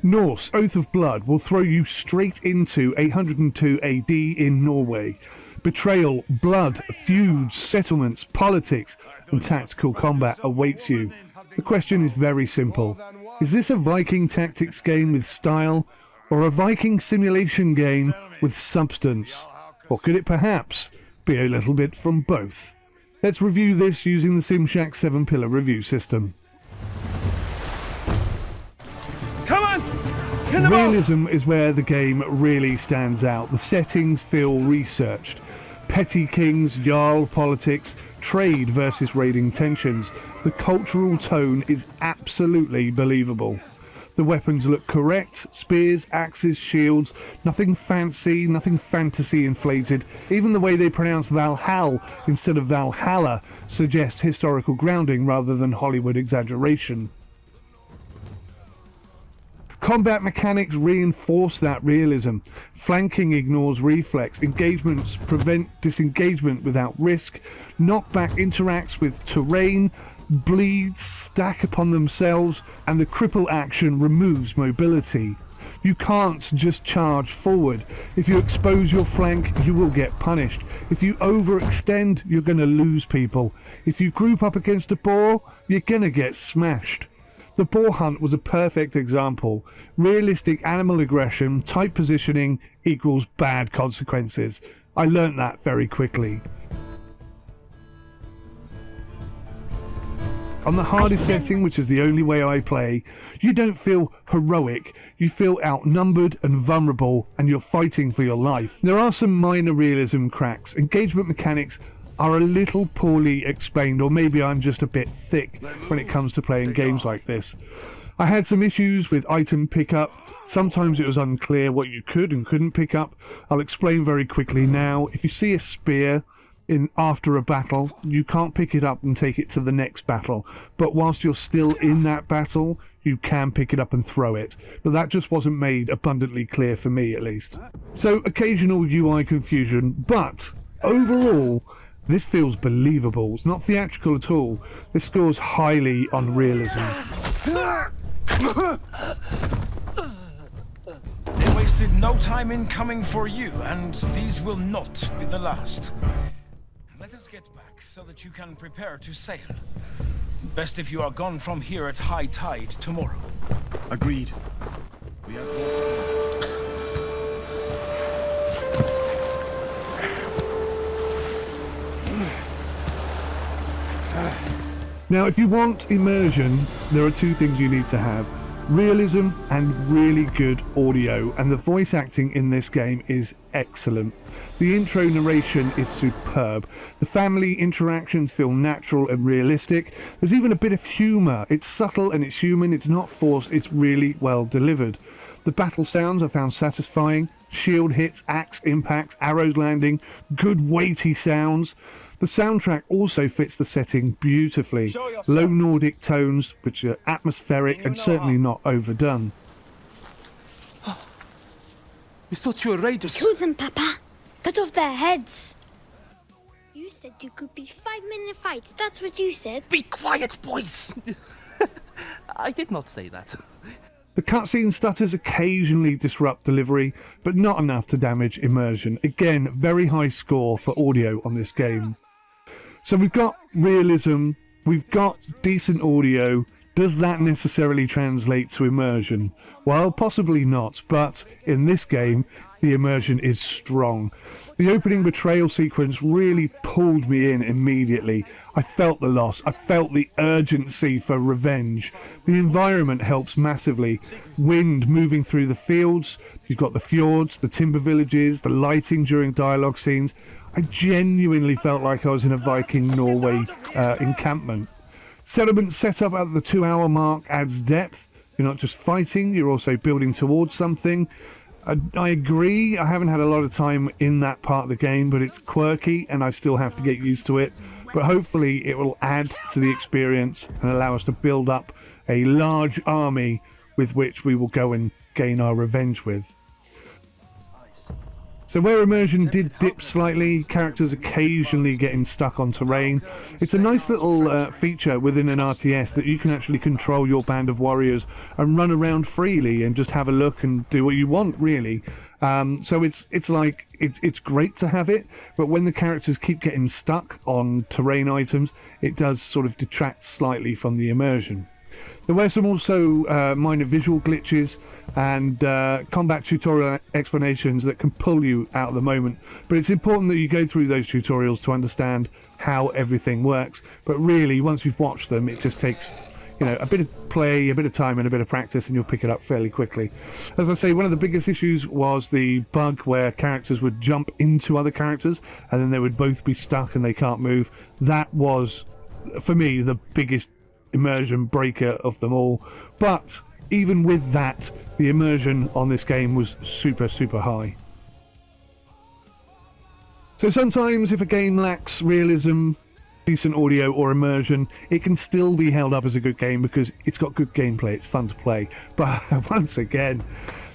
Norse Oath of Blood will throw you straight into 802 AD in Norway. Betrayal, blood, feuds, settlements, politics, and tactical combat awaits you. The question is very simple. Is this a Viking tactics game with style, or a Viking simulation game with substance? Or could it perhaps be a little bit from both? Let's review this using the SimShack 7-pillar review system. Come on! Realism is where the game really stands out. The settings feel researched. Petty kings, Jarl politics, trade versus raiding tensions. The cultural tone is absolutely believable. The weapons look correct, spears, axes, shields, nothing fancy, nothing fantasy inflated. Even the way they pronounce Valhalla instead of Valhalla suggests historical grounding rather than Hollywood exaggeration. Combat mechanics reinforce that realism. Flanking ignores reflex, engagements prevent disengagement without risk, knockback interacts with terrain, bleeds stack upon themselves, and the cripple action removes mobility. You can't just charge forward. If you expose your flank, you will get punished. If you overextend, you're going to lose people. If you group up against a boar, you're going to get smashed. The boar hunt was a perfect example. Realistic animal aggression, tight positioning equals bad consequences. I learnt that very quickly. On the hardest setting, which is the only way I play, you don't feel heroic, you feel outnumbered and vulnerable, and you're fighting for your life. There are some minor realism cracks. Engagement mechanics are a little poorly explained, or maybe I'm just a bit thick when it comes to playing games like this. I had some issues with item pickup. Sometimes it was unclear what you could and couldn't pick up. I'll explain very quickly now. If you see a spear after a battle, you can't pick it up and take it to the next battle, but whilst you're still in that battle, you can pick it up and throw it. But that just wasn't made abundantly clear for me, at least. So occasional UI confusion, but overall this feels believable. It's not theatrical at all. This scores highly on realism. They wasted no time in coming for you, and these will not be the last. Let us get back so that you can prepare to sail. Best if you are gone from here at high tide tomorrow. Agreed. We are Now, if you want immersion, there are two things you need to have. Realism and really good audio, and the voice acting in this game is excellent. The intro narration is superb. The family interactions feel natural and realistic. There's even a bit of humour. It's subtle and it's human, it's not forced, it's really well delivered. The battle sounds I found satisfying. Shield hits, axe impacts, arrows landing, good weighty sounds. The soundtrack also fits the setting beautifully. Low Nordic tones, which are atmospheric and certainly not overdone. We thought you were raiders. Kill them, Papa. Cut off their heads. You said you could be 5-minute fights. That's what you said. Be quiet, boys! I did not say that. The cutscene stutters occasionally disrupt delivery, but not enough to damage immersion. Again, very high score for audio on this game. So we've got realism, we've got decent audio. Does that necessarily translate to immersion? Well, possibly not, but in this game, the immersion is strong. The opening betrayal sequence really pulled me in immediately. I felt the loss, I felt the urgency for revenge. The environment helps massively. Wind moving through the fields, you've got the fjords, the timber villages, the lighting during dialogue scenes. I genuinely felt like I was in a Viking Norway encampment. Settlement setup at the 2-hour mark adds depth. You're not just fighting, you're also building towards something. I agree, I haven't had a lot of time in that part of the game, but it's quirky and I still have to get used to it. But hopefully it will add to the experience and allow us to build up a large army with which we will go and gain our revenge with. So where immersion did dip slightly, characters occasionally getting stuck on terrain, it's a nice little feature within an RTS that you can actually control your band of warriors and run around freely and just have a look and do what you want, really. So it's great to have it, but when the characters keep getting stuck on terrain items, it does sort of detract slightly from the immersion. There were some also minor visual glitches and combat tutorial explanations that can pull you out of the moment, but it's important that you go through those tutorials to understand how everything works. But really, once you've watched them, it just takes a bit of play, a bit of time and a bit of practice, and you'll pick it up fairly quickly. As I say, one of the biggest issues was the bug where characters would jump into other characters and then they would both be stuck and they can't move. That was, for me, the biggest immersion breaker of them all. But even with that, the immersion on this game was super high. So sometimes if a game lacks realism, decent audio or immersion, it can still be held up as a good game because it's got good gameplay, it's fun to play. But once again,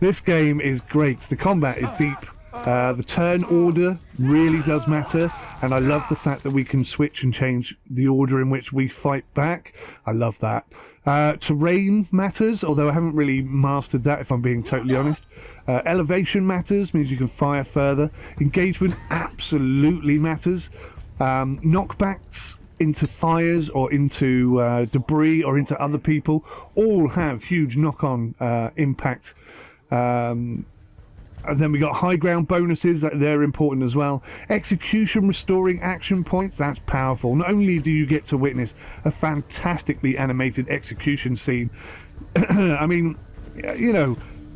this game is great. The combat is deep. The turn order really does matter, and I love the fact that we can switch and change the order in which we fight back. I love that. Terrain matters, although I haven't really mastered that, if I'm being totally honest. Elevation matters, means you can fire further. Engagement absolutely matters. Knockbacks into fires or into debris or into other people all have huge knock-on impact. And then we got high ground bonuses, that they're important as well. Execution restoring action points, that's powerful. Not only do you get to witness a fantastically animated execution scene, I mean,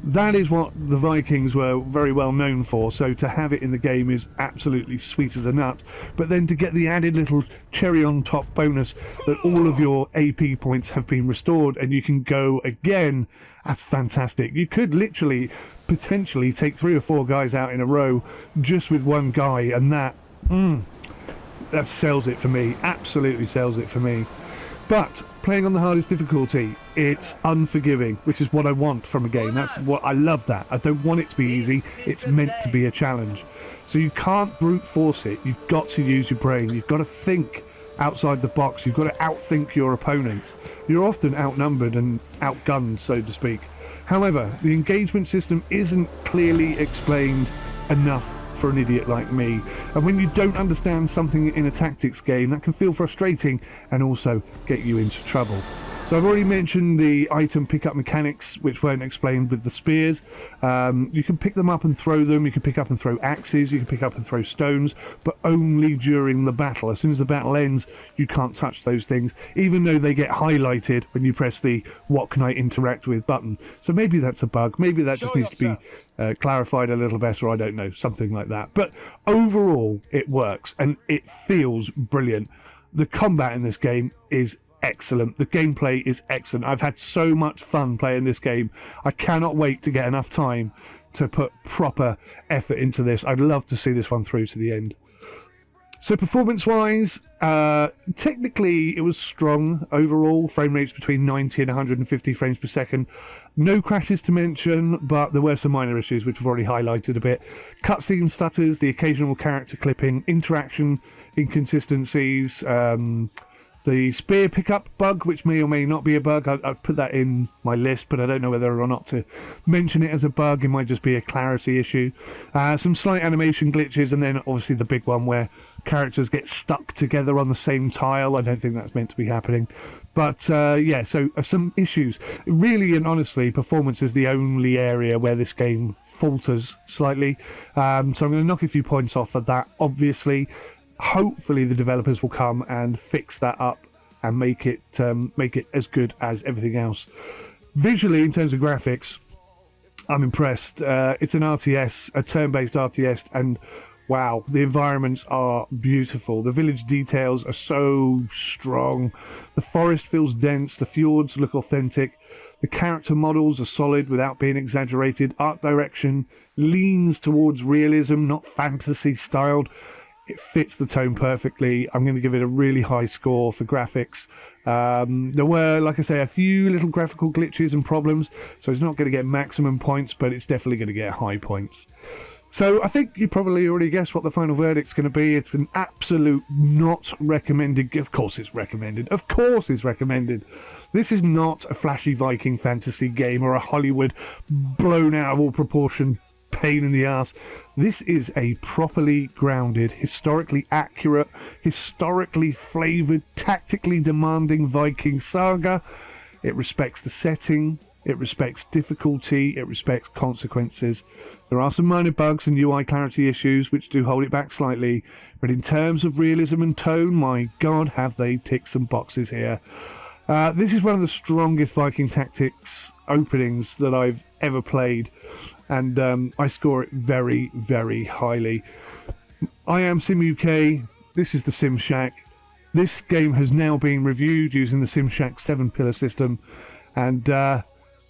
that is what the Vikings were very well known for, so to have it in the game is absolutely sweet as a nut. But then to get the added little cherry on top bonus that all of your AP points have been restored and you can go again, that's fantastic. You could literally potentially take 3 or 4 guys out in a row just with one guy, and that sells it for me, absolutely sells it for me. But playing on the hardest difficulty, it's unforgiving, which is what I want from a game. That's what I love. That I don't want it to be easy. It's meant to be a challenge. So you can't brute force it. You've got to use your brain. You've got to think outside the box. You've got to outthink your opponents. You're often outnumbered and outgunned, so to speak. However, the engagement system isn't clearly explained enough for an idiot like me, and when you don't understand something in a tactics game, that can feel frustrating and also get you into trouble. So I've already mentioned the item pickup mechanics, which weren't explained with the spears. You can pick them up and throw them, you can pick up and throw axes, you can pick up and throw stones, but only during the battle. As soon as the battle ends, you can't touch those things, even though they get highlighted when you press the "What can I interact with" button. So maybe that's a bug, maybe that just needs to be clarified a little better, I don't know, something like that. But overall, it works, and it feels brilliant. The combat in this game is excellent. The gameplay is excellent. I've had so much fun playing this game. I cannot wait to get enough time to put proper effort into this. I'd love to see this one through to the end. So performance-wise, technically it was strong overall. Frame rates between 90 and 150 frames per second. No crashes to mention, but there were some minor issues which we've already highlighted a bit. Cutscene stutters, the occasional character clipping, interaction inconsistencies, the spear pickup bug, which may or may not be a bug. I've put that in my list, but I don't know whether or not to mention it as a bug. It might just be a clarity issue. Some slight animation glitches, and then obviously the big one where characters get stuck together on the same tile. I don't think that's meant to be happening. But yeah, so some issues. Really and honestly, performance is the only area where this game falters slightly. So I'm going to knock a few points off for that, obviously. Hopefully the developers will come and fix that up and make it as good as everything else. Visually, in terms of graphics, I'm impressed. It's an RTS, a turn-based RTS, and wow, the environments are beautiful. The village details are so strong. The forest feels dense. The fjords look authentic. The character models are solid without being exaggerated. Art direction leans towards realism, not fantasy styled. It fits the tone perfectly. I'm going to give it a really high score for graphics. There were, like I say, a few little graphical glitches and problems, so it's not going to get maximum points, but it's definitely going to get high points. So I think you probably already guessed what the final verdict's going to be. It's an absolute not recommended. Of course it's recommended. Of course it's recommended. This is not a flashy Viking fantasy game or a Hollywood blown out of all proportion pain in the ass. This is a properly grounded, historically accurate, historically flavoured, tactically demanding Viking saga. It respects the setting. It respects difficulty, it respects consequences. There are some minor bugs and UI clarity issues which do hold it back slightly, but in terms of realism and tone, my god, have they ticked some boxes here. This is one of the strongest Viking Tactics openings that I've ever played, and I score it very, very highly. I am Sim UK, this is the Sim Shack. This game has now been reviewed using the Sim Shack 7-pillar system, and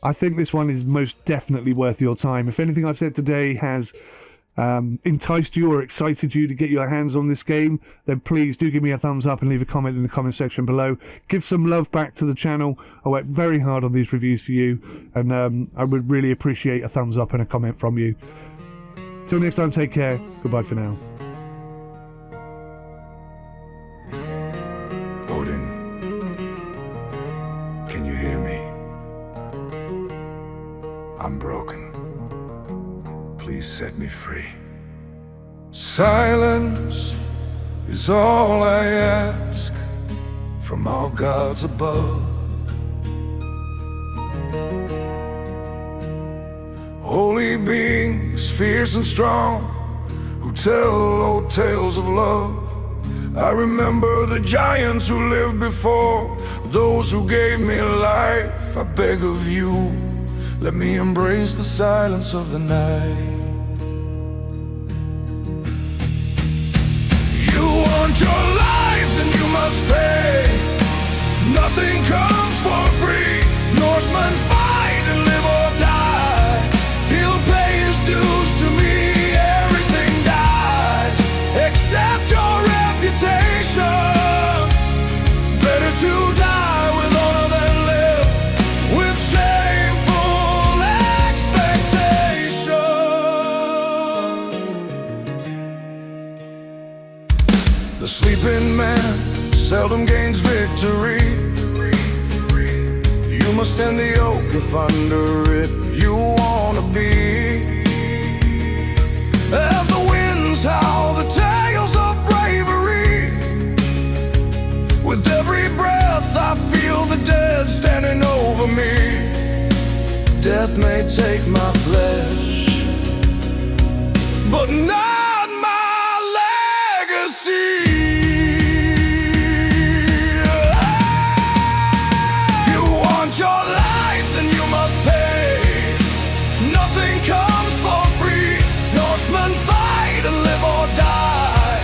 I think this one is most definitely worth your time. If anything I've said today has enticed you or excited you to get your hands on this game, then please do give me a thumbs up and leave a comment in the comment section below. Give some love back to the channel. I work very hard on these reviews for you, and I would really appreciate a thumbs up and a comment from you. Till next time, take care. Goodbye for now. Odin, can you hear me? I'm broken. Please set me free. Silence is all I ask from all gods above. Holy beings, fierce and strong, who tell old tales of love. I remember the giants who lived before, those who gave me life. I beg of you, let me embrace the silence of the night. You want your life, then you must pay. Nothing comes for free. Norsemen fight and live or die. He'll pay his dues to me. Everything dies except your reputation. Better to die with honor than live with shameful expectation. The sleeping man seldom gains victory. You must tend the yoke if under it you wanna be. As the winds howl the tales of bravery, with every breath I feel the dead standing over me. Death may take my flesh, but not my legacy. You want your life, then you must pay. Nothing comes for free. Norsemen fight and live or die.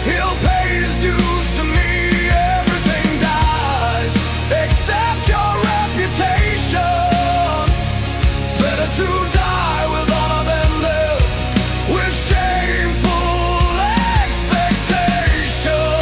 He'll pay his dues to me. Everything dies except your reputation. Better to die with honor than live with shameful expectation.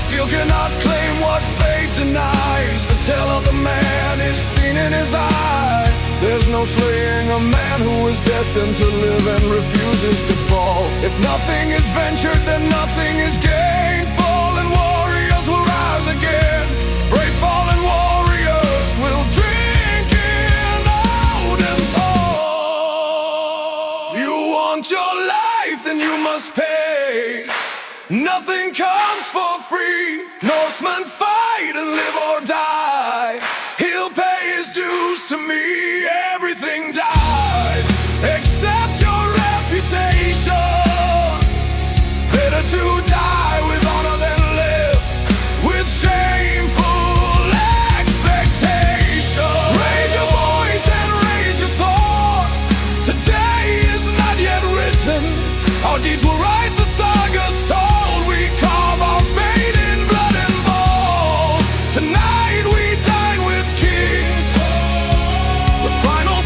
Still cannot claim what fate denies. The tale of the man is seen in his eye. There's no slaying a man who is destined to live and refuses to fall. If nothing is ventured, then nothing is gained. Fallen warriors will rise again. Brave fallen warriors will drink in Odin's hall. You want your life, then you must pay. Nothing comes for free. Norsemen fight and live or die. He'll pay his dues to me. Everything dies except your reputation. Better to die with honor than live with shameful expectation. Raise your voice and raise your sword. Today is not yet written. Our deeds will write the sagas told. We carve our fate in blood and bone. Tonight we dine with kings. The final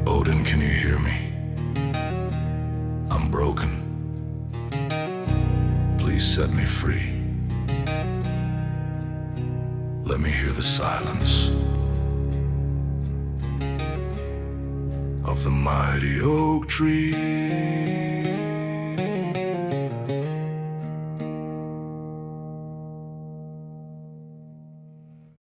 Odin, can you hear me? I'm broken. Please set me free. Let me hear the silence of the mighty oak tree.